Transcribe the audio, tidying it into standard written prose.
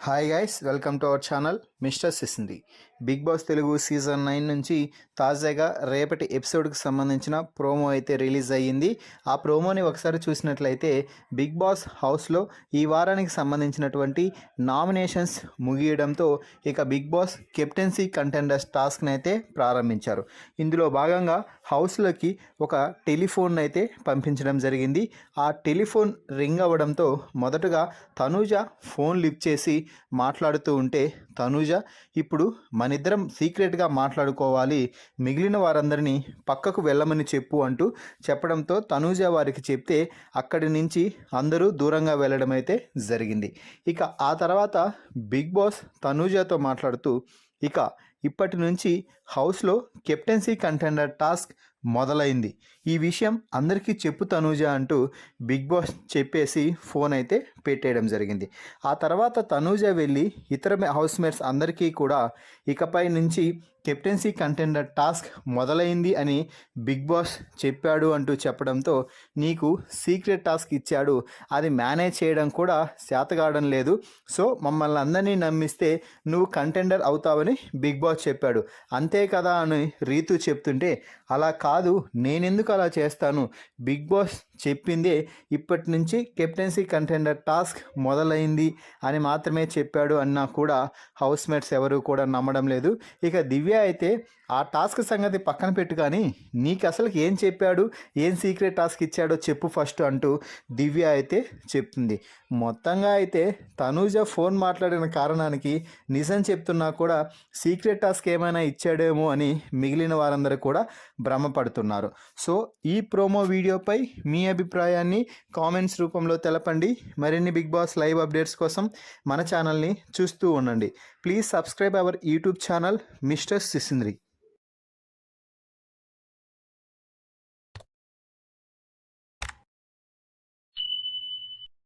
Hi guys, welcome to our channel mister సిసింది. Bigg Boss Telugu season 9 నుంచి తాజాగా రేపటి ఎపిసోడ్కి సంబంధించిన ప్రోమో అయితే రిలీజ్ అయ్యింది. ఆ ప్రోమోని ఒకసారి చూసినట్లయితే బిగ్ బాస్ హౌస్లో ఈ వారానికి సంబంధించినటువంటి నామినేషన్స్ ముగియడంతో ఇక బిగ్ బాస్ కెప్టెన్సీ కంటెండర్స్ టాస్క్ని అయితే ప్రారంభించారు. ఇందులో భాగంగా హౌస్లోకి ఒక టెలిఫోన్ అయితే పంపించడం జరిగింది. ఆ టెలిఫోన్ రింగ్ అవ్వడంతో మొదటగా తనూజ ఫోన్ లిఫ్ట్ చేసి మాట్లాడుతూ ఉంటే, తనూజ ఇప్పుడు మనిద్దరం సీక్రెట్గా మాట్లాడుకోవాలి, మిగిలిన వారందరినీ పక్కకు వెళ్ళమని చెప్పు అంటూ చెప్పడంతో తనూజ వారికి చెప్తే అక్కడి నుంచి అందరూ దూరంగా వెళ్ళడం అయితే జరిగింది. ఇక ఆ తర్వాత బిగ్ బాస్ తనూజతో మాట్లాడుతూ ఇప్పటి నుంచి హౌస్లో కెప్టెన్సీ కంటెండర్ టాస్క్ మొదలైంది, ఈ విషయం అందరికీ చెప్పు తనూజ అంటూ బిగ్ బాస్ చెప్పేసి ఫోన్ అయితే పెట్టేయడం జరిగింది. ఆ తర్వాత తనూజ వెళ్ళి ఇతర హౌస్మేట్స్ అందరికీ కూడా ఇకపై నుంచి కెప్టెన్సీ కంటెండర్ టాస్క్ మొదలైంది అని బిగ్ బాస్ చెప్పాడు అంటూ చెప్పడంతో, నీకు సీక్రెట్ టాస్క్ ఇచ్చాడు, అది మేనేజ్ చేయడం కూడా శాతకావడం లేదు, సో మమ్మల్ని అందరినీ నమ్మిస్తే నువ్వు కంటెండర్ అవుతావని బిగ్ బాస్ చెప్పాడు, అంతే కదా అని రీతు చెప్తుంటే, అలా కాదు, నేనెందుకు అలా చేస్తాను, బిగ్ బాస్ చెప్పిందే ఇప్పటి నుంచి కెప్టెన్సీ కంటెండర్ టాస్క్ మొదలైంది అని మాత్రమే చెప్పాడు అన్నా కూడా హౌస్మేట్స్ ఎవరు కూడా నమ్మడం లేదు. ఇక దివ్య అయితే ఆ టాస్క్ సంగతి పక్కన పెట్టు, కానీ నీకు అసలు ఏం చెప్పాడు, ఏం సీక్రెట్ టాస్క్ ఇచ్చాడో చెప్పు ఫస్ట్ అంటూ దివ్య అయితే చెప్తుంది. మొత్తంగా అయితే తనూజ ఫోన్ మాట్లాడిన కారణానికి నిజం చెప్తున్నా కూడా సీక్రెట్ టాస్క్ ఏమైనా ఇచ్చాడేమో అని మిగిలిన వారందరూ కూడా భ్రమపడుతున్నారు. సో ఈ ప్రోమో వీడియోపై మీ అభిప్రాయాన్ని కామెంట్స్ రూపంలో తెలపండి. మరిన్ని బిగ్ బాస్ లైవ్ అప్డేట్స్ కోసం మన ఛానల్ని చూస్తూ ఉండండి. Please subscribe our YouTube channel mister సిసింద్రి.